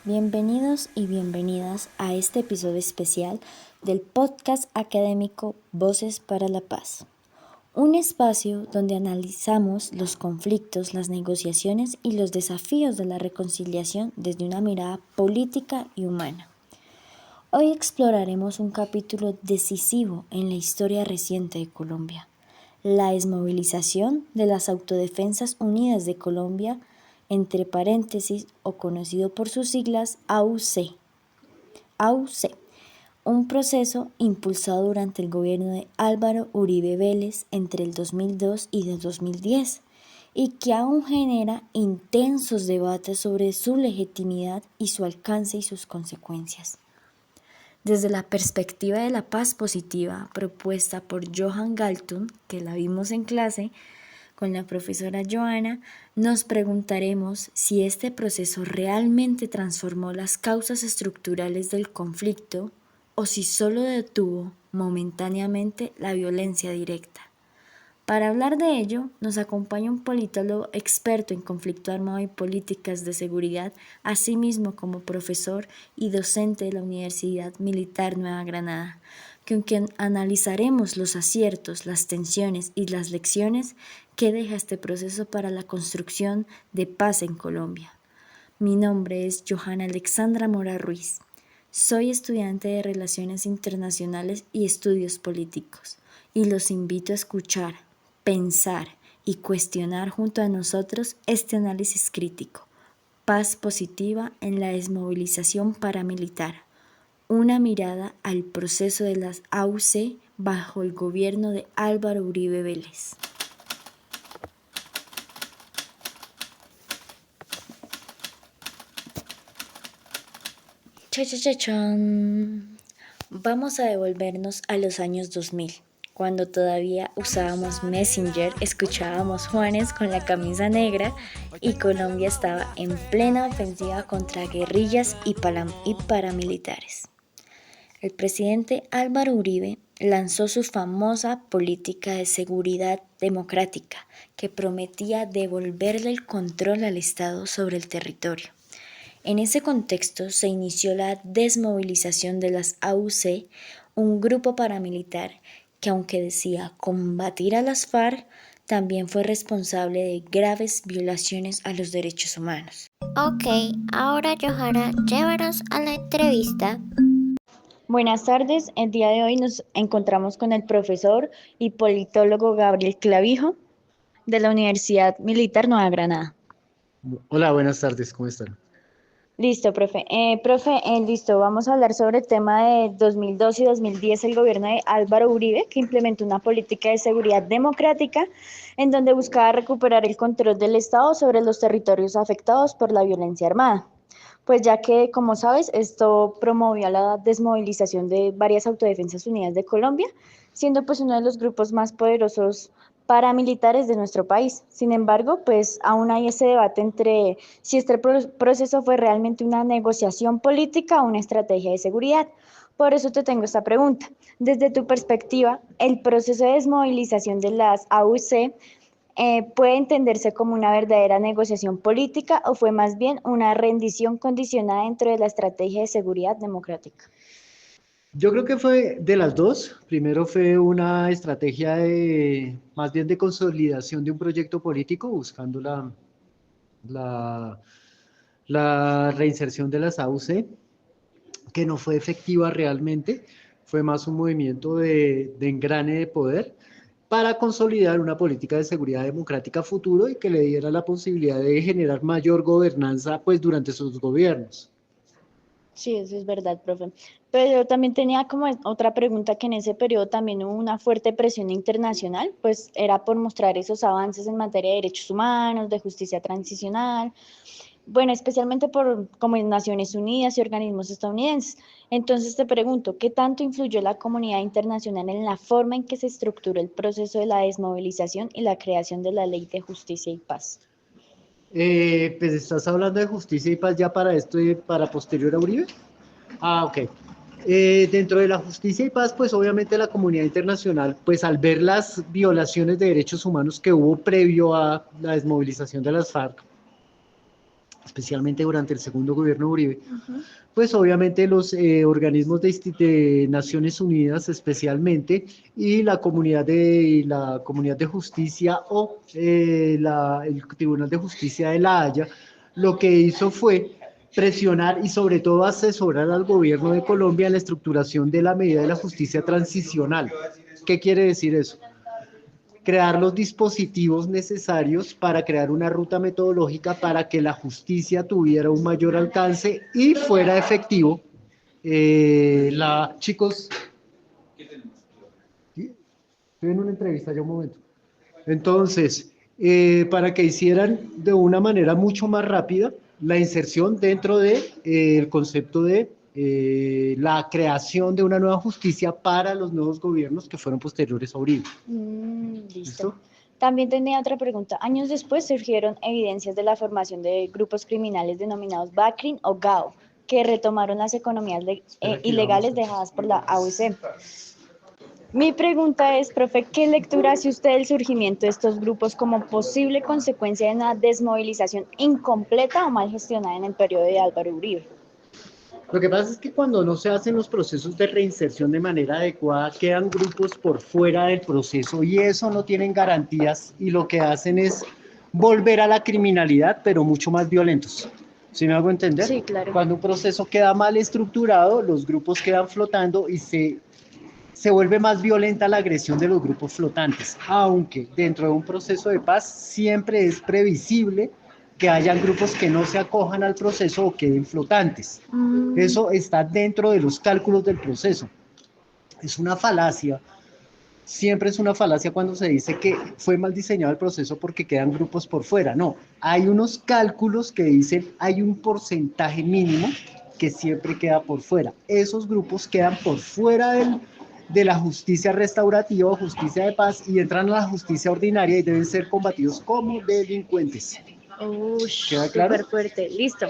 Bienvenidos y bienvenidas a este episodio especial del podcast académico Voces para la Paz, un espacio donde analizamos los conflictos, las negociaciones y los desafíos de la reconciliación desde una mirada política y humana. Hoy exploraremos un capítulo decisivo en la historia reciente de Colombia, la desmovilización de las Autodefensas Unidas de Colombia, entre paréntesis o conocido por sus siglas AUC. AUC, un proceso impulsado durante el gobierno de Álvaro Uribe Vélez entre el 2002 y el 2010 y que aún genera intensos debates sobre su legitimidad y su alcance y sus consecuencias. Desde la perspectiva de la paz positiva propuesta por Johan Galtung, que la vimos en clase con la profesora Joana, nos preguntaremos si este proceso realmente transformó las causas estructurales del conflicto o si solo detuvo momentáneamente la violencia directa. Para hablar de ello, nos acompaña un politólogo experto en conflicto armado y políticas de seguridad, asimismo como profesor y docente de la Universidad Militar Nueva Granada, con quien analizaremos los aciertos, las tensiones y las lecciones que deja este proceso para la construcción de paz en Colombia. Mi nombre es Johanna Alexandra Mora Ruiz. Soy estudiante de Relaciones Internacionales y Estudios Políticos y los invito a escuchar, pensar y cuestionar junto a nosotros este análisis crítico. Paz positiva en la desmovilización paramilitar. Una mirada al proceso de las AUC bajo el gobierno de Álvaro Uribe Vélez. ¡Chachachachán! Vamos a devolvernos a los años 2000. Cuando todavía usábamos Messenger, escuchábamos Juanes con la camisa negra y Colombia estaba en plena ofensiva contra guerrillas y paramilitares. El presidente Álvaro Uribe lanzó su famosa política de seguridad democrática que prometía devolverle el control al Estado sobre el territorio. En ese contexto se inició la desmovilización de las AUC, un grupo paramilitar que, aunque decía combatir a las FARC, también fue responsable de graves violaciones a los derechos humanos. Ok, ahora Johanna, llévanos a la entrevista. Buenas tardes, el día de hoy nos encontramos con el profesor y politólogo Gabriel Clavijo de la Universidad Militar Nueva Granada. Hola, buenas tardes, ¿cómo están? Listo, profe. Listo, vamos a hablar sobre el tema de 2002 y 2010, el gobierno de Álvaro Uribe, que implementó una política de seguridad democrática en donde buscaba recuperar el control del Estado sobre los territorios afectados por la violencia armada. Pues ya que, como sabes, esto promovió la desmovilización de varias Autodefensas Unidas de Colombia, siendo pues uno de los grupos más poderosos paramilitares de nuestro país. Sin embargo, pues aún hay ese debate entre si este proceso fue realmente una negociación política o una estrategia de seguridad. Por eso te tengo esta pregunta. Desde tu perspectiva, ¿el proceso de desmovilización de las AUC puede entenderse como una verdadera negociación política o fue más bien una rendición condicionada dentro de la estrategia de seguridad democrática? Yo creo que fue de las dos. Primero fue una estrategia de, más bien de consolidación de un proyecto político, buscando la, la reinserción de las AUC, que no fue efectiva realmente. Fue más un movimiento de engrane de poder para consolidar una política de seguridad democrática futuro y que le diera la posibilidad de generar mayor gobernanza pues durante sus gobiernos. Sí, eso es verdad, profe. Pero yo también tenía como otra pregunta que en ese periodo también hubo una fuerte presión internacional, pues era por mostrar esos avances en materia de derechos humanos, de justicia transicional, bueno, especialmente por como en Naciones Unidas y organismos estadounidenses. Entonces te pregunto, ¿qué tanto influyó la comunidad internacional en la forma en que se estructuró el proceso de la desmovilización y la creación de la Ley de Justicia y Paz? Pues estás hablando de justicia y paz ya para esto y para posterior a Uribe. Ah, ok. Dentro de la justicia y paz, pues obviamente la comunidad internacional, pues al ver las violaciones de derechos humanos que hubo previo a la desmovilización de las FARC, especialmente durante el segundo gobierno de Uribe, pues obviamente los organismos de Naciones Unidas especialmente y la comunidad de justicia o el Tribunal de Justicia de La Haya, lo que hizo fue presionar y sobre todo asesorar al gobierno de Colombia en la estructuración de la medida de la justicia transicional. ¿Qué quiere decir eso? Crear los dispositivos necesarios para crear una ruta metodológica para que la justicia tuviera un mayor alcance y fuera efectivo. Chicos, estoy en una entrevista ya un momento. Entonces, para que hicieran de una manera mucho más rápida la inserción dentro del concepto de la creación de una nueva justicia para los nuevos gobiernos que fueron posteriores a Uribe. Listo. También tenía otra pregunta. Años después surgieron evidencias de la formación de grupos criminales denominados BACRIM o GAO, que retomaron las economías ilegales dejadas por la AUC. Mi pregunta es, profe, ¿qué lectura hace usted del surgimiento de estos grupos como posible consecuencia de una desmovilización incompleta o mal gestionada en el periodo de Álvaro Uribe? Lo que pasa es que cuando no se hacen los procesos de reinserción de manera adecuada, quedan grupos por fuera del proceso y eso no tienen garantías y lo que hacen es volver a la criminalidad, pero mucho más violentos. ¿Sí me hago entender? Sí, claro. Cuando un proceso queda mal estructurado, los grupos quedan flotando y se vuelve más violenta la agresión de los grupos flotantes, aunque dentro de un proceso de paz siempre es previsible que hayan grupos que no se acojan al proceso o queden flotantes. Eso está dentro de los cálculos del proceso. Es una falacia, siempre es una falacia cuando se dice que fue mal diseñado el proceso porque quedan grupos por fuera. No, hay unos cálculos que dicen hay un porcentaje mínimo que siempre queda por fuera. Esos grupos quedan por fuera de la justicia restaurativa o justicia de paz y entran a la justicia ordinaria y deben ser combatidos como delincuentes. ¿Queda claro? Súper fuerte, listo.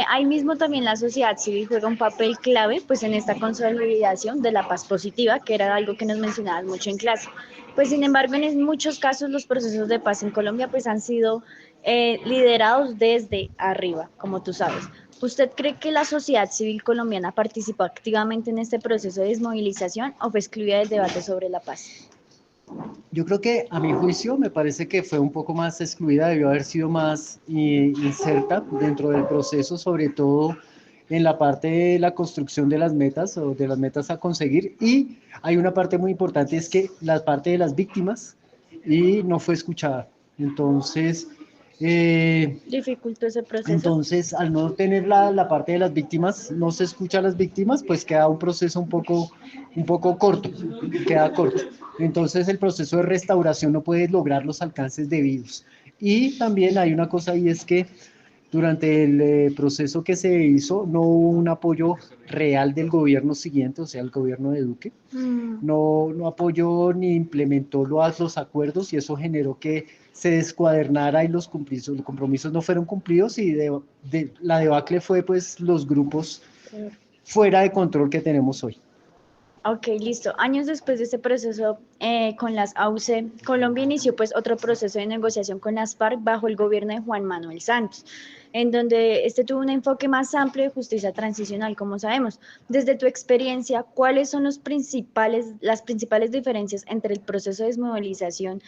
Ahí mismo también la sociedad civil juega un papel clave pues en esta consolidación de la paz positiva, que era algo que nos mencionaban mucho en clase. Pues sin embargo, en muchos casos los procesos de paz en Colombia pues han sido liderados desde arriba, como tú sabes. ¿Usted cree que la sociedad civil colombiana participó activamente en este proceso de desmovilización o fue excluida del debate sobre la paz? Yo creo que a mi juicio me parece que fue un poco más excluida, debió haber sido más inserta dentro del proceso, sobre todo en la parte de la construcción de las metas o de las metas a conseguir. Y hay una parte muy importante, es que la parte de las víctimas y no fue escuchada. Entonces, dificultó ese proceso. Entonces, al no tener la parte de las víctimas, no se escucha a las víctimas, pues queda un proceso un poco corto, queda corto. Entonces, el proceso de restauración no puede lograr los alcances debidos. Y también hay una cosa y es que durante el proceso que se hizo no hubo un apoyo real del gobierno siguiente, o sea, el gobierno de Duque. No apoyó ni implementó los acuerdos y eso generó que se descuadernara y los compromisos no fueron cumplidos y la debacle fue pues los grupos fuera de control que tenemos hoy. Ok, listo. Años después de este proceso con las AUC, Colombia inició pues otro proceso de negociación con las FARC bajo el gobierno de Juan Manuel Santos, en donde este tuvo un enfoque más amplio de justicia transicional, como sabemos. Desde tu experiencia, ¿cuáles son las principales diferencias entre el proceso de desmovilización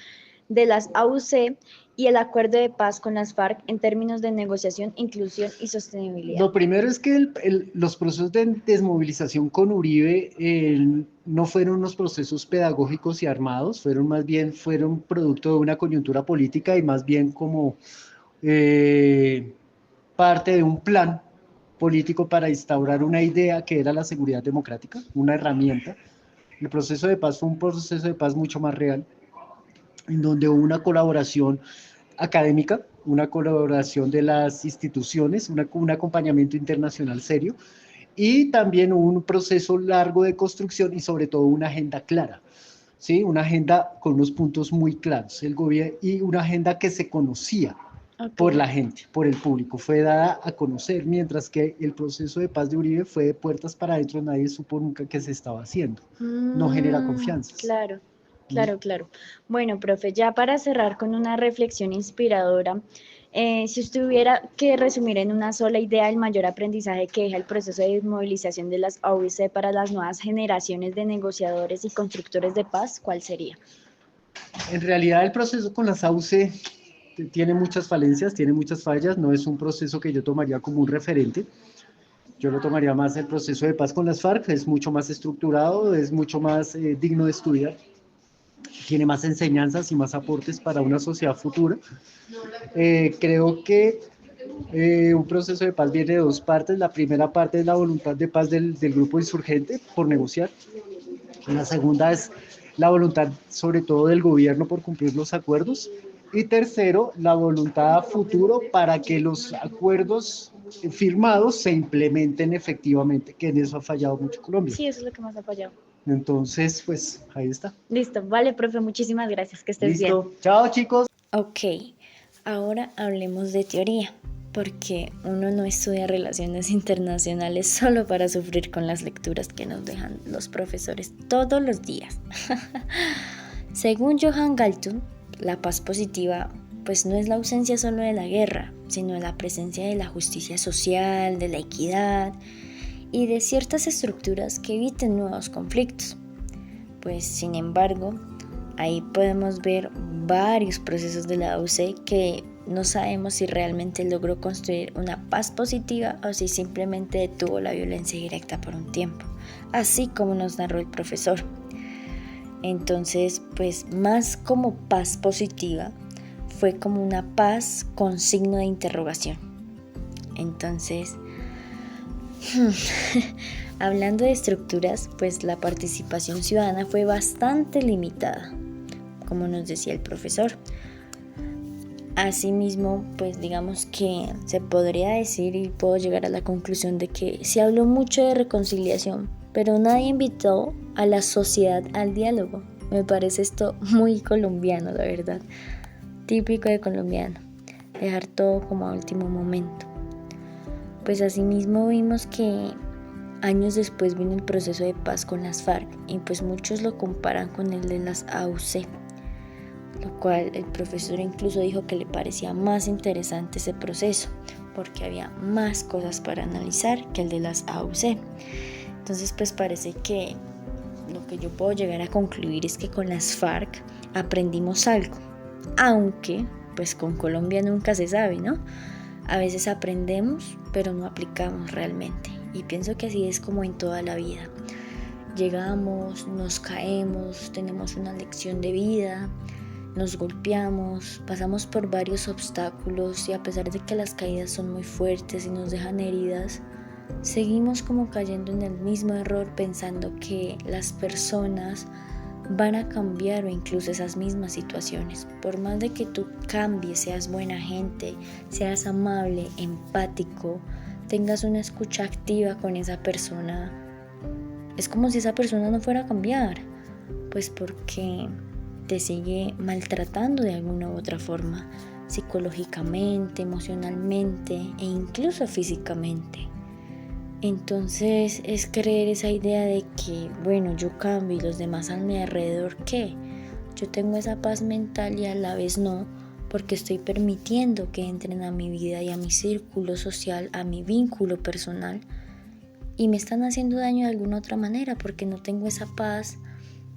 de las AUC y el acuerdo de paz con las FARC en términos de negociación, inclusión y sostenibilidad? Lo primero es que los procesos de desmovilización con Uribe no fueron unos procesos pedagógicos y armados, fueron producto de una coyuntura política y más bien como parte de un plan político para instaurar una idea que era la seguridad democrática, una herramienta. El proceso de paz fue un proceso de paz mucho más real, en donde hubo una colaboración académica, una colaboración de las instituciones, un acompañamiento internacional serio, y también un proceso largo de construcción y sobre todo una agenda clara, ¿sí? Una agenda con unos puntos muy claros, el gobierno, y una agenda que se conocía por la gente, por el público, fue dada a conocer, mientras que el proceso de paz de Uribe fue de puertas para adentro, nadie supo nunca qué se estaba haciendo, no genera confianza. Claro. Bueno, profe, ya para cerrar con una reflexión inspiradora, Si usted tuviera que resumir en una sola idea el mayor aprendizaje que deja el proceso de movilización de las AUC para las nuevas generaciones de negociadores y constructores de paz, ¿cuál sería? En realidad el proceso con las AUC tiene muchas falencias, tiene muchas fallas, no es un proceso que yo tomaría como un referente. Yo lo tomaría más el proceso de paz con las FARC, es mucho más estructurado, es mucho más digno de estudiar, tiene más enseñanzas y más aportes para una sociedad futura. Creo que un proceso de paz viene de dos partes. La primera parte es la voluntad de paz del grupo insurgente por negociar. La segunda es la voluntad sobre todo del gobierno por cumplir los acuerdos. Y tercero, la voluntad a futuro para que los acuerdos firmados se implementen efectivamente, que en eso ha fallado mucho Colombia. Sí, eso es lo que más ha fallado. Entonces, pues ahí está. Listo, vale, profe, muchísimas gracias, que estés bien. Listo, chao chicos. Ok, ahora hablemos de teoría, porque uno no estudia relaciones internacionales solo para sufrir con las lecturas que nos dejan los profesores todos los días. Según Johan Galtung, la paz positiva pues no es la ausencia solo de la guerra, sino la presencia de la justicia social, de la equidad y de ciertas estructuras que eviten nuevos conflictos. Pues sin embargo, ahí podemos ver varios procesos de la AUC que no sabemos si realmente logró construir una paz positiva o si simplemente detuvo la violencia directa por un tiempo, así como nos narró el profesor. Entonces, pues más como paz positiva, fue como una paz con signo de interrogación. Entonces, hablando de estructuras, pues la participación ciudadana fue bastante limitada, como nos decía el profesor. Asimismo, pues digamos que se podría decir y puedo llegar a la conclusión de que se habló mucho de reconciliación, pero nadie invitó a la sociedad al diálogo. Me parece esto muy colombiano, la verdad, típico de colombiano, dejar todo como a último momento. Pues asimismo vimos que años después vino el proceso de paz con las FARC y pues muchos lo comparan con el de las AUC, lo cual el profesor incluso dijo que le parecía más interesante ese proceso porque había más cosas para analizar que el de las AUC. Entonces pues parece que lo que yo puedo llegar a concluir es que con las FARC aprendimos algo, aunque pues con Colombia nunca se sabe, ¿no? A veces aprendemos pero no aplicamos realmente, y pienso que así es como en toda la vida. Llegamos, nos caemos, tenemos una lección de vida, nos golpeamos, pasamos por varios obstáculos y a pesar de que las caídas son muy fuertes y nos dejan heridas, seguimos como cayendo en el mismo error pensando que las personas van a cambiar o incluso esas mismas situaciones. Por más de que tú cambies, seas buena gente, seas amable, empático, tengas una escucha activa con esa persona, es como si esa persona no fuera a cambiar, pues porque te sigue maltratando de alguna u otra forma, psicológicamente, emocionalmente e incluso físicamente. Entonces es creer esa idea de que, bueno, yo cambio y los demás a mi alrededor, ¿qué? Yo tengo esa paz mental y a la vez no, porque estoy permitiendo que entren a mi vida y a mi círculo social, a mi vínculo personal, y me están haciendo daño de alguna otra manera porque no tengo esa paz,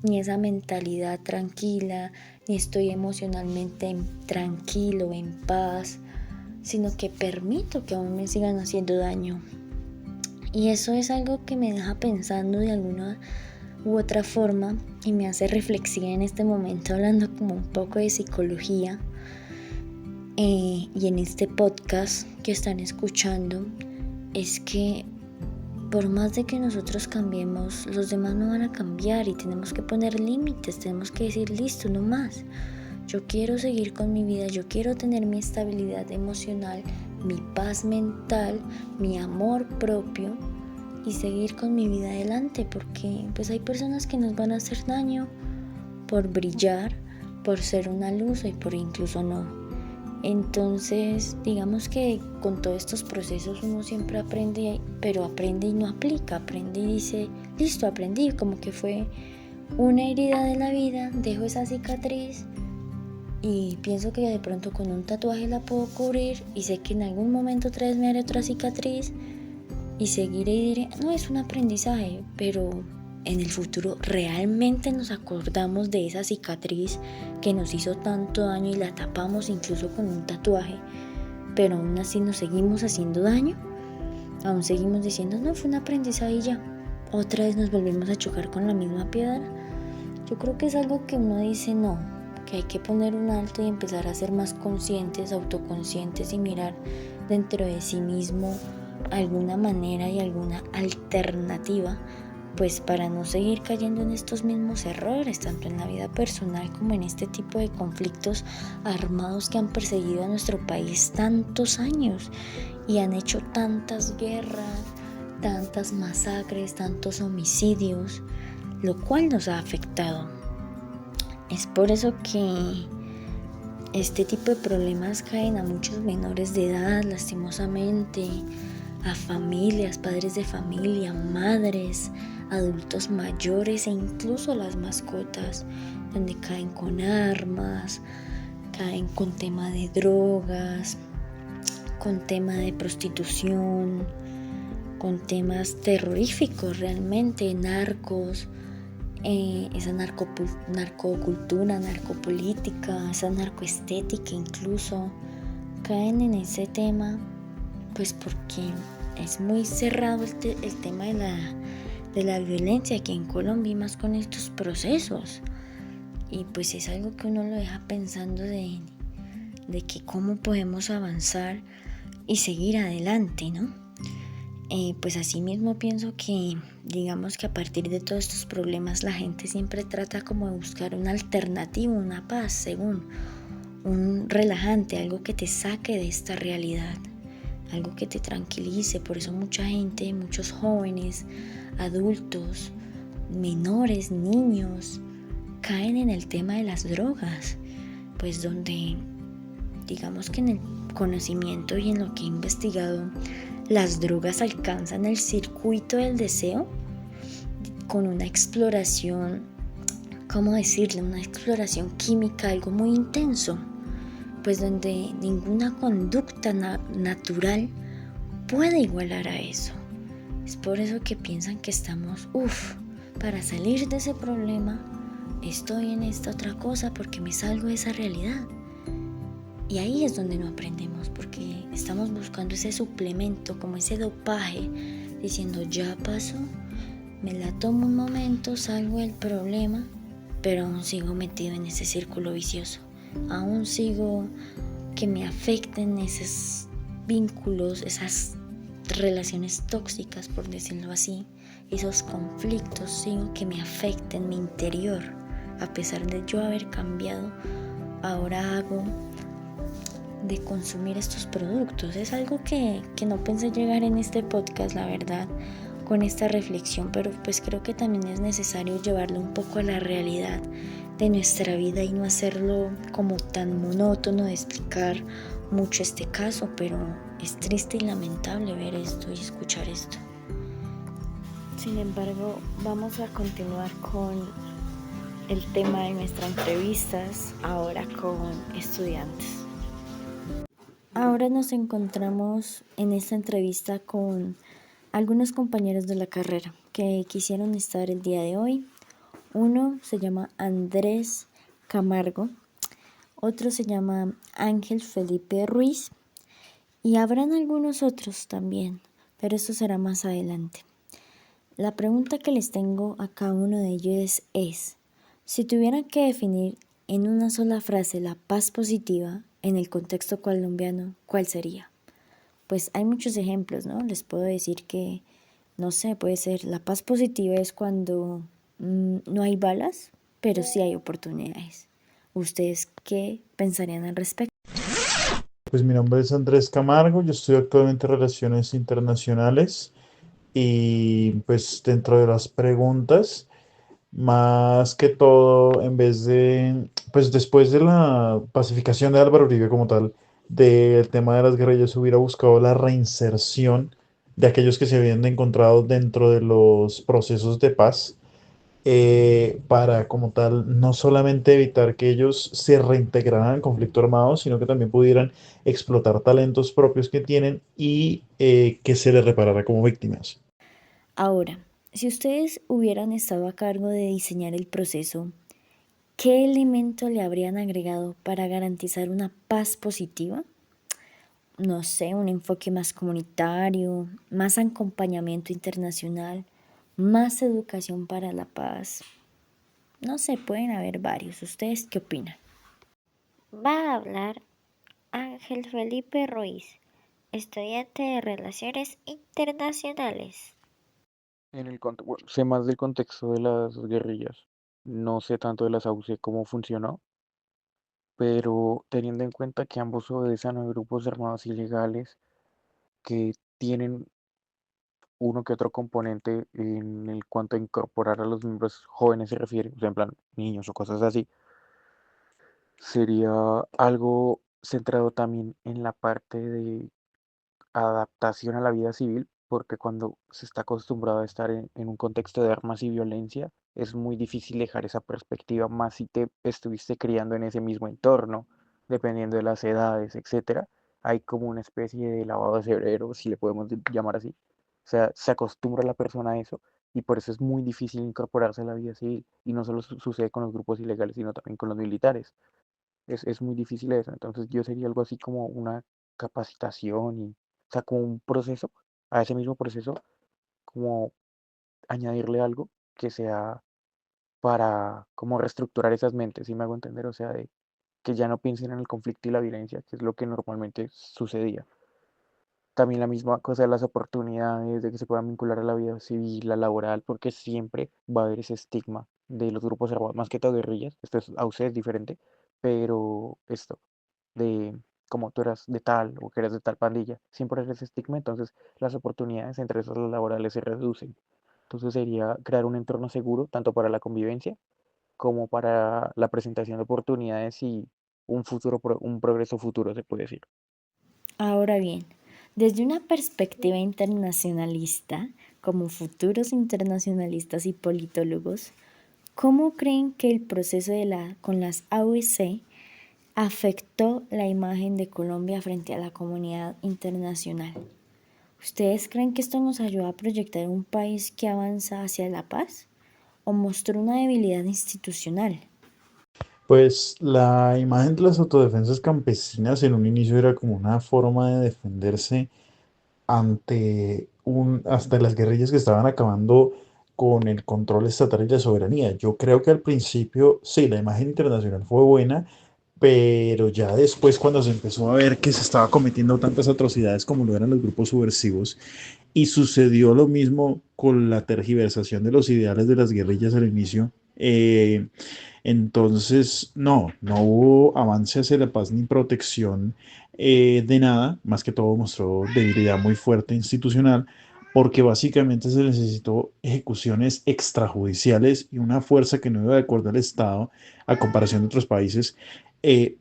ni esa mentalidad tranquila, ni estoy emocionalmente tranquilo, en paz, sino que permito que aún me sigan haciendo daño. Y eso es algo que me deja pensando de alguna u otra forma y me hace reflexivar en este momento, hablando como un poco de psicología. Y en este podcast que están escuchando, es que por más de que nosotros cambiemos, los demás no van a cambiar y tenemos que poner límites, tenemos que decir listo, no más. Yo quiero seguir con mi vida, yo quiero tener mi estabilidad emocional, mi paz mental, mi amor propio y seguir con mi vida adelante, porque pues hay personas que nos van a hacer daño por brillar, por ser una luz y por incluso no. Entonces, digamos que con todos estos procesos uno siempre aprende, pero aprende y no aplica, aprende y dice, listo, aprendí, como que fue una herida de la vida, dejo esa cicatriz y pienso que de pronto con un tatuaje la puedo cubrir y sé que en algún momento otra vez me haré otra cicatriz y seguiré y diré, no, es un aprendizaje, pero en el futuro realmente nos acordamos de esa cicatriz que nos hizo tanto daño y la tapamos incluso con un tatuaje, pero aún así nos seguimos haciendo daño, aún seguimos diciendo, no, fue un aprendizaje y ya, otra vez nos volvemos a chocar con la misma piedra. Yo creo que es algo que uno dice, no, que hay que poner un alto y empezar a ser más conscientes, autoconscientes y mirar dentro de sí mismo alguna manera y alguna alternativa, pues para no seguir cayendo en estos mismos errores, tanto en la vida personal como en este tipo de conflictos armados que han perseguido a nuestro país tantos años y han hecho tantas guerras, tantas masacres, tantos homicidios, lo cual nos ha afectado. Es por eso que este tipo de problemas caen a muchos menores de edad, lastimosamente, a familias, padres de familia, madres, adultos mayores e incluso las mascotas, donde caen con armas, caen con tema de drogas, con tema de prostitución, con temas terroríficos realmente, narcos, esa narcocultura, narcopolítica, esa narcoestética incluso, caen en ese tema, pues porque es muy cerrado el tema de la violencia aquí en Colombia y más con estos procesos. Y pues es algo que uno lo deja pensando de que cómo podemos avanzar y seguir adelante, ¿no? Pues así mismo pienso que, digamos que a partir de todos estos problemas la gente siempre trata como de buscar una alternativa, una paz, según un relajante, algo que te saque de esta realidad, algo que te tranquilice. Por eso mucha gente, muchos jóvenes, adultos, menores, niños, caen en el tema de las drogas, pues donde, digamos que en el conocimiento y en lo que he investigado, las drogas alcanzan el circuito del deseo con una exploración, ¿cómo decirle? Una exploración química, algo muy intenso, pues donde ninguna conducta natural puede igualar a eso. Es por eso que piensan que estamos, para salir de ese problema, estoy en esta otra cosa porque me salgo de esa realidad. Y ahí es donde no aprendemos, porque estamos buscando ese suplemento, como ese dopaje, diciendo ya pasó, me la tomo un momento, salgo del problema, pero aún sigo metido en ese círculo vicioso. Aún sigo que me afecten esos vínculos, esas relaciones tóxicas, por decirlo así, esos conflictos, sigo que me afecten mi interior. A pesar de yo haber cambiado, ahora hago de consumir estos productos. Es algo que no pensé llegar en este podcast, la verdad, con esta reflexión, pero pues creo que también es necesario llevarlo un poco a la realidad de nuestra vida y no hacerlo como tan monótono de explicar mucho este caso, pero es triste y lamentable ver esto y escuchar esto. Sin embargo, vamos a continuar con el tema de nuestras entrevistas, ahora con estudiantes. Ahora nos encontramos en esta entrevista con algunos compañeros de la carrera que quisieron estar el día de hoy. Uno se llama Andrés Camargo, otro se llama Ángel Felipe Ruiz y habrán algunos otros también, pero eso será más adelante. La pregunta que les tengo a cada uno de ellos es, si tuvieran que definir en una sola frase la paz positiva en el contexto colombiano, ¿cuál sería? Pues hay muchos ejemplos, ¿no? Les puedo decir que, no sé, puede ser la paz positiva es cuando no hay balas, pero sí hay oportunidades. ¿Ustedes qué pensarían al respecto? Pues mi nombre es Andrés Camargo, yo estudio actualmente Relaciones Internacionales y pues dentro de las preguntas, más que todo, en vez de, pues después de la pacificación de Álvaro Uribe como tal, del tema de las guerrillas, hubiera buscado la reinserción de aquellos que se habían encontrado dentro de los procesos de paz para como tal no solamente evitar que ellos se reintegraran al conflicto armado, sino que también pudieran explotar talentos propios que tienen y que se les reparara como víctimas. Ahora, si ustedes hubieran estado a cargo de diseñar el proceso, ¿qué elemento le habrían agregado para garantizar una paz positiva? No sé, un enfoque más comunitario, más acompañamiento internacional, más educación para la paz. No sé, pueden haber varios. ¿Ustedes qué opinan? Va a hablar Ángel Felipe Ruiz, estudiante de Relaciones Internacionales. Bueno, sé más del contexto de las guerrillas, no sé tanto de las AUC cómo funcionó, pero teniendo en cuenta que ambos obedecen a grupos armados ilegales que tienen uno que otro componente en el cuanto a incorporar a los miembros jóvenes se refiere, o sea, en plan niños o cosas así, sería algo centrado también en la parte de adaptación a la vida civil, porque cuando se está acostumbrado a estar en un contexto de armas y violencia, es muy difícil dejar esa perspectiva, más si te estuviste criando en ese mismo entorno, dependiendo de las edades, etcétera. Hay como una especie de lavado de cerebro, si le podemos llamar así. O sea, se acostumbra la persona a eso y por eso es muy difícil incorporarse a la vida civil. Y no solo sucede con los grupos ilegales, sino también con los militares. Es muy difícil eso. Entonces yo sería algo así como una capacitación y, o sea, como un proceso, a ese mismo proceso, como añadirle algo que sea para como reestructurar esas mentes, ¿si me hago entender? O sea, de que ya no piensen en el conflicto y la violencia, que es lo que normalmente sucedía. También la misma cosa de las oportunidades, de que se puedan vincular a la vida civil, la laboral, porque siempre va a haber ese estigma de los grupos armados, más que todo guerrillas, esto es, a ustedes es diferente, pero esto, de como tú eras de tal o que eres de tal pandilla, siempre hay ese estigma, entonces las oportunidades entre esas laborales se reducen. Entonces sería crear un entorno seguro, tanto para la convivencia como para la presentación de oportunidades y un futuro, un progreso futuro, se puede decir. Ahora bien, desde una perspectiva internacionalista, como futuros internacionalistas y politólogos, ¿cómo creen que el proceso con las AOC afectó la imagen de Colombia frente a la comunidad internacional? ¿Ustedes creen que esto nos ayuda a proyectar un país que avanza hacia la paz o mostró una debilidad institucional? Pues la imagen de las autodefensas campesinas en un inicio era como una forma de defenderse hasta las guerrillas que estaban acabando con el control estatal y la soberanía. Yo creo que al principio, sí, la imagen internacional fue buena, pero ya después cuando se empezó a ver que se estaba cometiendo tantas atrocidades como lo eran los grupos subversivos, y sucedió lo mismo con la tergiversación de los ideales de las guerrillas al inicio. Entonces, no hubo avance hacia la paz ni protección de nada, más que todo mostró debilidad muy fuerte institucional, porque básicamente se necesitó ejecuciones extrajudiciales y una fuerza que no iba de acuerdo al Estado, a comparación de otros países,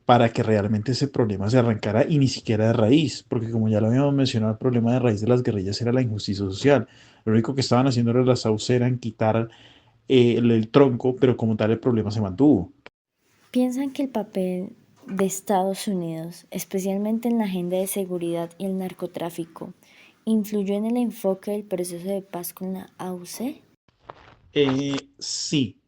para que realmente ese problema se arrancara y ni siquiera de raíz, porque como ya lo habíamos mencionado, el problema de raíz de las guerrillas era la injusticia social. Lo único que estaban haciendo era las sauceras eran quitar el tronco, pero como tal el problema se mantuvo. ¿Piensan que el papel de Estados Unidos, especialmente en la agenda de seguridad y el narcotráfico, influyó en el enfoque del proceso de paz con la AUC? Sí,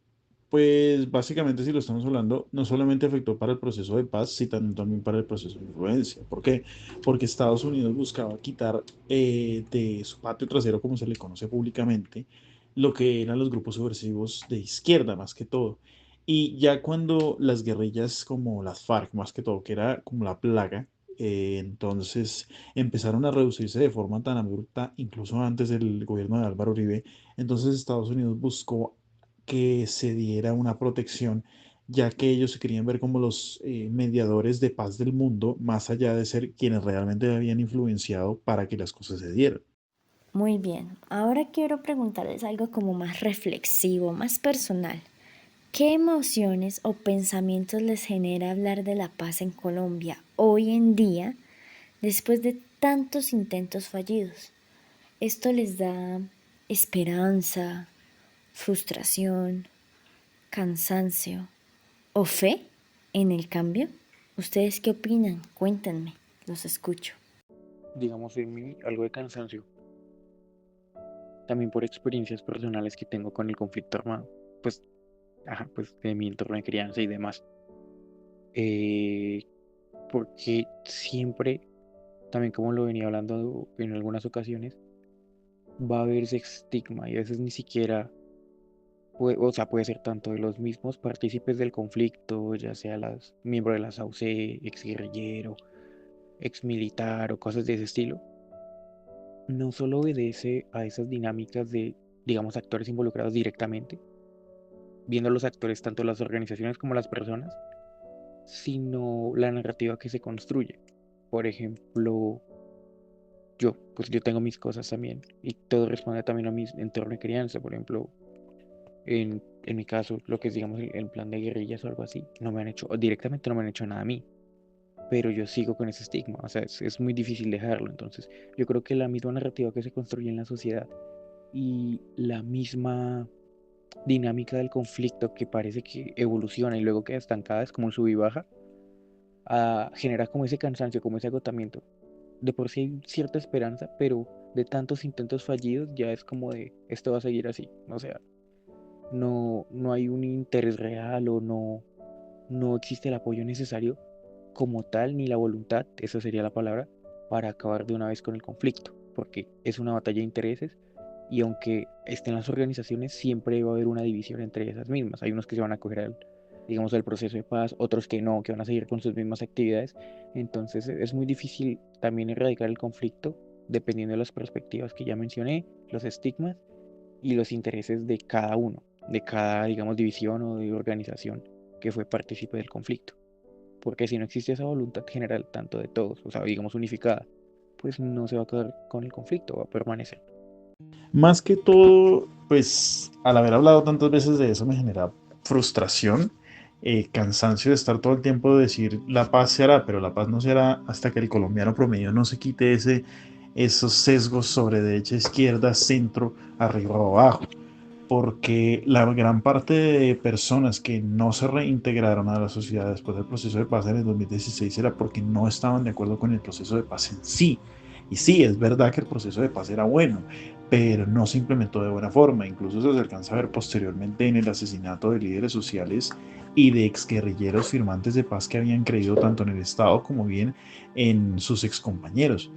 pues básicamente si lo estamos hablando, no solamente afectó para el proceso de paz, sino también para el proceso de influencia. ¿Por qué? Porque Estados Unidos buscaba quitar de su patio trasero, como se le conoce públicamente, lo que eran los grupos subversivos de izquierda más que todo. Y ya cuando las guerrillas como las FARC, más que todo, que era como la plaga, entonces empezaron a reducirse de forma tan abrupta, incluso antes del gobierno de Álvaro Uribe, entonces Estados Unidos buscó que se diera una protección, ya que ellos se querían ver como los mediadores de paz del mundo, más allá de ser quienes realmente habían influenciado para que las cosas se dieran. Muy bien, ahora quiero preguntarles algo como más reflexivo, más personal. ¿Qué emociones o pensamientos les genera hablar de la paz en Colombia hoy en día después de tantos intentos fallidos? ¿Esto les da esperanza, frustración, cansancio o fe en el cambio? ¿Ustedes qué opinan? Cuéntenme, los escucho. Digamos en mí algo de cansancio, también por experiencias personales que tengo con el conflicto armado, pues, pues de mi entorno de crianza y demás. Eh, Porque siempre, también como lo venía hablando en algunas ocasiones, va a haber ese estigma y a veces ni siquiera, o sea, puede ser tanto de los mismos partícipes del conflicto, ya sea las miembros de las AUC, ex guerrillero, ex militar o cosas de ese estilo, no solo obedece a esas dinámicas de, digamos, actores involucrados directamente, viendo los actores tanto las organizaciones como las personas, sino la narrativa que se construye. Por ejemplo, pues yo tengo mis cosas también y todo responde también a mi entorno de crianza. Por ejemplo, en mi caso, lo que es, digamos, el plan de guerrillas o algo así, no me han hecho, o directamente no me han hecho nada a mí, pero yo sigo con ese estigma, o sea, es muy difícil dejarlo. Entonces, yo creo que la misma narrativa que se construye en la sociedad y la misma dinámica del conflicto que parece que evoluciona y luego queda estancada, es como un sub y baja, genera como ese cansancio, como ese agotamiento. De por sí hay cierta esperanza, pero de tantos intentos fallidos ya es como de esto va a seguir así. O sea, no hay un interés real o no existe el apoyo necesario como tal, ni la voluntad, esa sería la palabra, para acabar de una vez con el conflicto, porque es una batalla de intereses y aunque estén las organizaciones, siempre va a haber una división entre esas mismas. Hay unos que se van a acoger al, digamos, al proceso de paz, otros que no, que van a seguir con sus mismas actividades. Entonces es muy difícil también erradicar el conflicto dependiendo de las perspectivas que ya mencioné, los estigmas y los intereses de cada uno, de cada, digamos, división o de organización que fue partícipe del conflicto. Porque si no existe esa voluntad general, tanto de todos, o sea, digamos, unificada, pues no se va a acabar con el conflicto, va a permanecer. Más que todo, pues al haber hablado tantas veces de eso me genera frustración, cansancio de estar todo el tiempo de decir la paz se hará, pero la paz no se hará hasta que el colombiano promedio no se quite esos sesgos sobre derecha, izquierda, centro, arriba o abajo. Porque la gran parte de personas que no se reintegraron a la sociedad después del proceso de paz en el 2016 era porque no estaban de acuerdo con el proceso de paz en sí. Y sí, es verdad que el proceso de paz era bueno, pero no se implementó de buena forma. Incluso se alcanza a ver posteriormente en el asesinato de líderes sociales y de exguerrilleros firmantes de paz que habían creído tanto en el Estado como bien en sus excompañeros.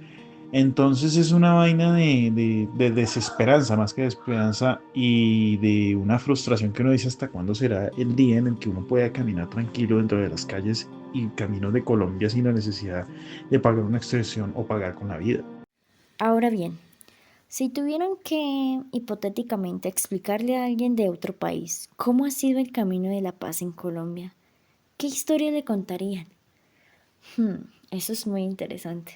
Entonces es una vaina de desesperanza más que de esperanza y de una frustración que uno dice hasta cuándo será el día en el que uno pueda caminar tranquilo dentro de las calles y caminos de Colombia sin la necesidad de pagar una extorsión o pagar con la vida. Ahora bien, si tuvieran que hipotéticamente explicarle a alguien de otro país cómo ha sido el camino de la paz en Colombia, ¿qué historia le contarían? Eso es muy interesante,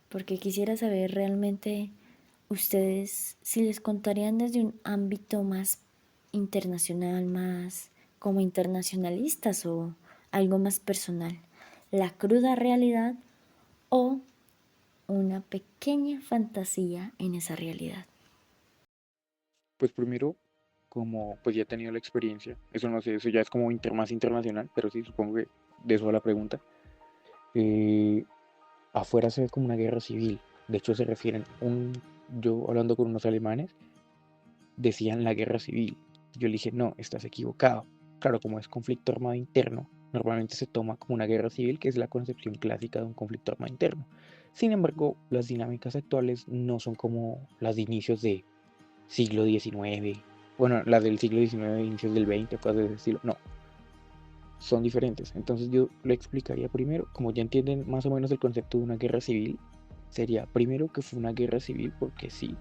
porque quisiera saber realmente ustedes si les contarían desde un ámbito más internacional, más como internacionalistas o algo más personal, la cruda realidad o una pequeña fantasía en esa realidad. Pues primero, como pues ya he tenido la experiencia, eso no sé, eso ya es como más internacional, pero sí, supongo que de eso va la pregunta. eh, Afuera se ve como una guerra civil. De hecho, se refieren, yo hablando con unos alemanes, decían la guerra civil. Yo le dije, no, estás equivocado. Claro, como es conflicto armado interno, normalmente se toma como una guerra civil, que es la concepción clásica de un conflicto armado interno. Sin embargo, las dinámicas actuales no son como las de inicios de siglo XIX, bueno, las del siglo XIX, inicios del XX, cosas de ese estilo. No, son diferentes. Entonces yo le explicaría primero, como ya entienden más o menos el concepto de una guerra civil, sería primero que fue una guerra civil porque sí,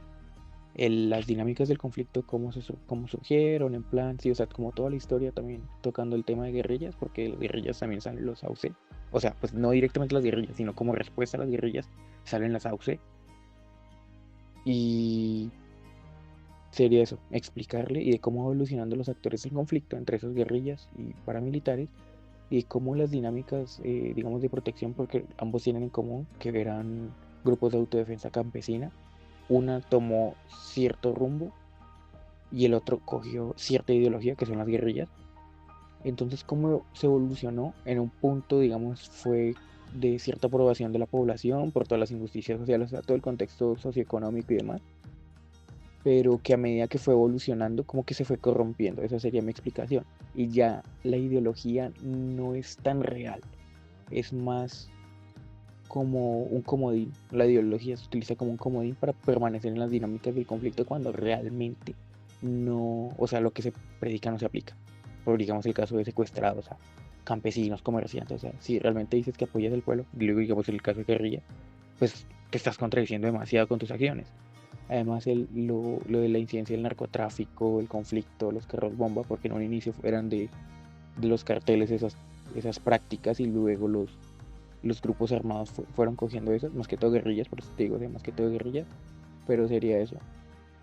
las dinámicas del conflicto, cómo surgieron, en plan, sí, o sea, como toda la historia también tocando el tema de guerrillas, porque las guerrillas también salen los AUC, o sea, pues no directamente las guerrillas, sino como respuesta a las guerrillas salen las AUC, y sería eso, explicarle y de cómo va evolucionando los actores del conflicto entre esas guerrillas y paramilitares, y cómo las dinámicas, digamos, de protección, porque ambos tienen en común que eran grupos de autodefensa campesina. Una tomó cierto rumbo y el otro cogió cierta ideología que son las guerrillas. Entonces, ¿cómo se evolucionó? En un punto, digamos, fue de cierta aprobación de la población por todas las injusticias sociales, o sea, todo el contexto socioeconómico y demás, pero que a medida que fue evolucionando, como que se fue corrompiendo, esa sería mi explicación. Y ya la ideología no es tan real, es más como un comodín. La ideología se utiliza como un comodín para permanecer en las dinámicas del conflicto cuando realmente no, o sea, lo que se predica no se aplica. Por digamos el caso de secuestrados, o sea, campesinos, comerciantes, o sea, si realmente dices que apoyas al pueblo, y luego digamos el caso de guerrilla, pues te estás contradiciendo demasiado con tus acciones. Además, lo de la incidencia del narcotráfico, el conflicto, los carros bomba, porque en un inicio eran de los carteles esas prácticas y luego los grupos armados fueron cogiendo esas, más que todo guerrillas, por eso te digo, más que todo guerrillas, pero sería eso,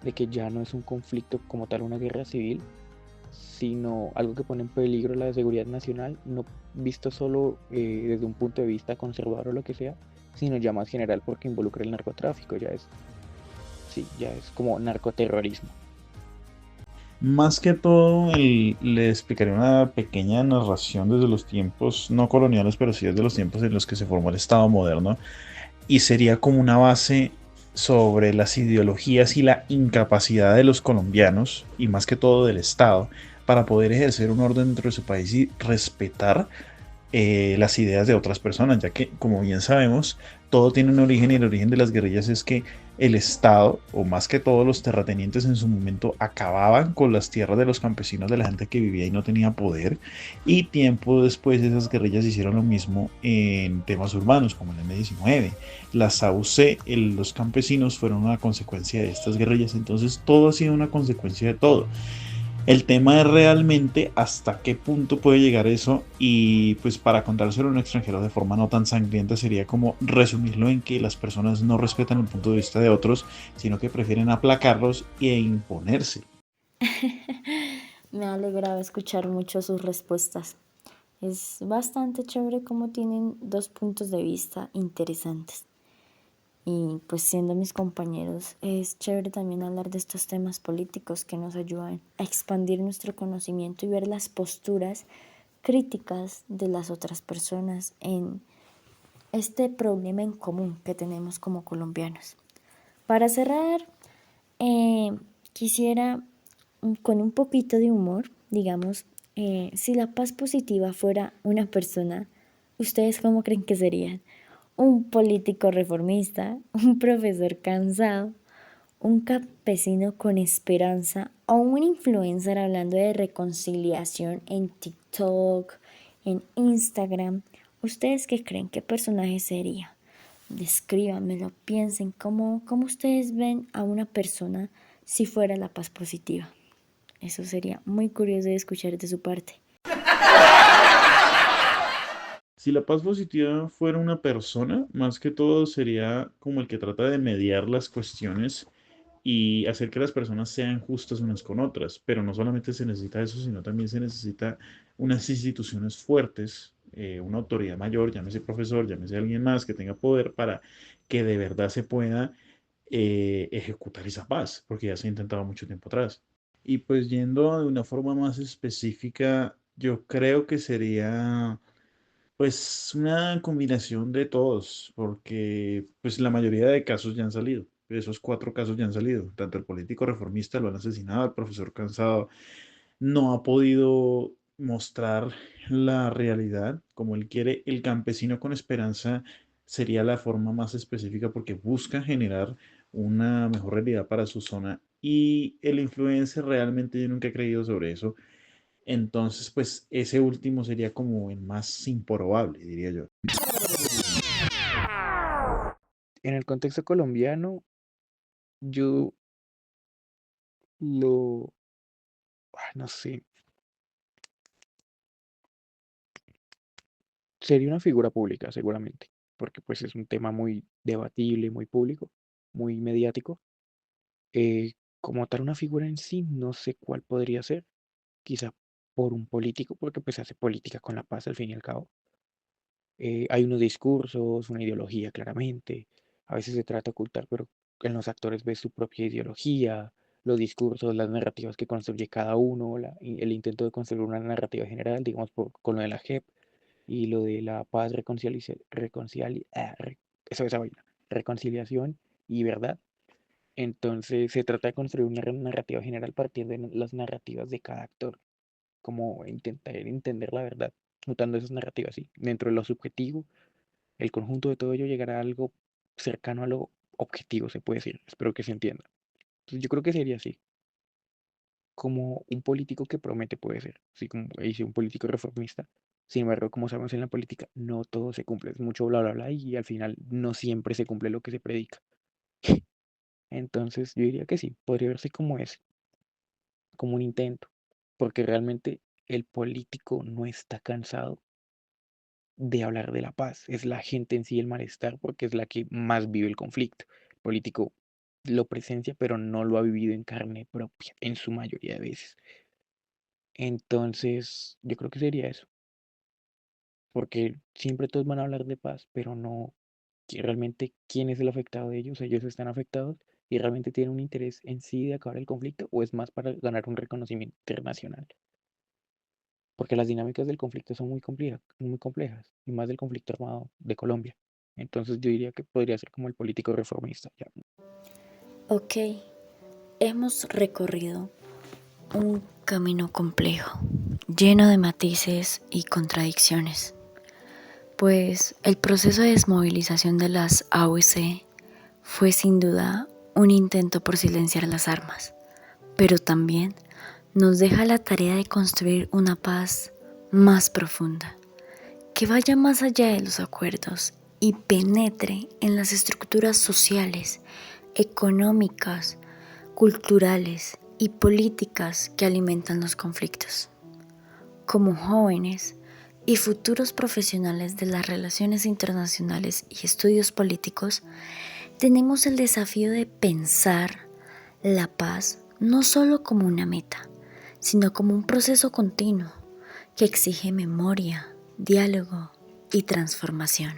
de que ya no es un conflicto como tal, una guerra civil, sino algo que pone en peligro la seguridad nacional, no visto solo desde un punto de vista conservador o lo que sea, sino ya más general porque involucra el narcotráfico, ya es, sí, ya es como narcoterrorismo. Más que todo, le explicaré una pequeña narración desde los tiempos no coloniales, pero sí desde los tiempos en los que se formó el Estado moderno, y sería como una base sobre las ideologías y la incapacidad de los colombianos, y más que todo del Estado, para poder ejercer un orden dentro de su país y respetar las ideas de otras personas, ya que, como bien sabemos, todo tiene un origen y el origen de las guerrillas es que el Estado, o más que todos los terratenientes en su momento, acababan con las tierras de los campesinos, de la gente que vivía y no tenía poder, y tiempo después esas guerrillas hicieron lo mismo en temas urbanos, como en el M19. Las AUC, los campesinos, fueron una consecuencia de estas guerrillas, entonces todo ha sido una consecuencia de todo. El tema es realmente hasta qué punto puede llegar eso, y pues para contárselo a un extranjero de forma no tan sangrienta sería como resumirlo en que las personas no respetan el punto de vista de otros, sino que prefieren aplacarlos e imponerse. Me ha alegrado escuchar mucho sus respuestas. Es bastante chévere cómo tienen dos puntos de vista interesantes. Y pues siendo mis compañeros, es chévere también hablar de estos temas políticos que nos ayudan a expandir nuestro conocimiento y ver las posturas críticas de las otras personas en este problema en común que tenemos como colombianos. Para cerrar, eh, quisiera con un poquito de humor, digamos, si la paz positiva fuera una persona, ¿ustedes cómo creen que serían? ¿Un político reformista, un profesor cansado, un campesino con esperanza o un influencer hablando de reconciliación en TikTok, en Instagram? ¿Ustedes qué creen? ¿Qué personaje sería? Descríbanmelo, piensen cómo ustedes ven a una persona si fuera la paz positiva. Eso sería muy curioso de escuchar de su parte. Si la paz positiva fuera una persona, más que todo sería como el que trata de mediar las cuestiones y hacer que las personas sean justas unas con otras. Pero no solamente se necesita eso, sino también se necesita unas instituciones fuertes, una autoridad mayor, llámese profesor, llámese alguien más que tenga poder para que de verdad se pueda ejecutar esa paz, porque ya se ha intentado mucho tiempo atrás. Y pues yendo de una forma más específica, yo creo que sería pues una combinación de todos, porque pues la mayoría de casos ya han salido. Esos cuatro casos ya han salido. Tanto el político reformista lo han asesinado, el profesor cansado no ha podido mostrar la realidad como él quiere. El campesino con esperanza sería la forma más específica porque busca generar una mejor realidad para su zona. Y el influencer realmente yo nunca he creído sobre eso. Entonces, pues ese último sería como el más improbable, diría yo. En el contexto colombiano, yo lo, no sé, sería una figura pública seguramente, porque pues es un tema muy debatible, muy público, muy mediático. Como tal una figura en sí, no sé cuál podría ser, quizá por un político, porque pues hace política con la paz al fin y al cabo. Hay unos discursos, una ideología claramente, a veces se trata de ocultar, pero en los actores ves su propia ideología, los discursos, las narrativas que construye cada uno, el intento de construir una narrativa general, digamos, con lo de la JEP y lo de la paz, esa vaina, reconciliación y verdad. Entonces se trata de construir una narrativa general partiendo de las narrativas de cada actor, como intentar entender la verdad, notando esas narrativas, sí. Dentro de lo subjetivo, el conjunto de todo ello llegará a algo cercano a lo objetivo, se puede decir. Espero que se entienda. Entonces yo creo que sería así, como un político que promete puede ser, así como dice un político reformista. Sin embargo, como sabemos en la política, no todo se cumple, es mucho bla bla bla y al final no siempre se cumple lo que se predica. Entonces yo diría que sí, podría verse como es, como un intento, porque realmente el político no está cansado de hablar de la paz, es la gente en sí el malestar, porque es la que más vive el conflicto. El político lo presencia, pero no lo ha vivido en carne propia, en su mayoría de veces. Entonces, yo creo que sería eso, porque siempre todos van a hablar de paz, pero no realmente quién es el afectado de ellos, ellos están afectados y realmente tienen un interés en sí de acabar el conflicto o es más para ganar un reconocimiento internacional. Porque las dinámicas del conflicto son muy complejas, y más del conflicto armado de Colombia. Entonces yo diría que podría ser como el político reformista. Ya. Ok, hemos recorrido un camino complejo, lleno de matices y contradicciones, pues el proceso de desmovilización de las AUC fue sin duda un intento por silenciar las armas, pero también nos deja la tarea de construir una paz más profunda, que vaya más allá de los acuerdos y penetre en las estructuras sociales, económicas, culturales y políticas que alimentan los conflictos. Como jóvenes y futuros profesionales de las relaciones internacionales y estudios políticos, tenemos el desafío de pensar la paz no solo como una meta, sino como un proceso continuo que exige memoria, diálogo y transformación.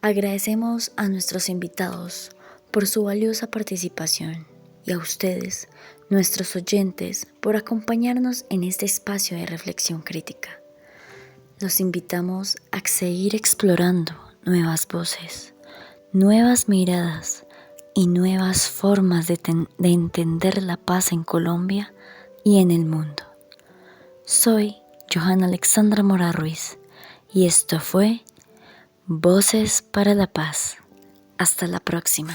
Agradecemos a nuestros invitados por su valiosa participación y a ustedes, nuestros oyentes, por acompañarnos en este espacio de reflexión crítica. Los invitamos a seguir explorando nuevas voces, nuevas miradas y nuevas formas de entender la paz en Colombia y en el mundo. Soy Johanna Alexandra Mora Ruiz y esto fue Voces para la Paz. Hasta la próxima.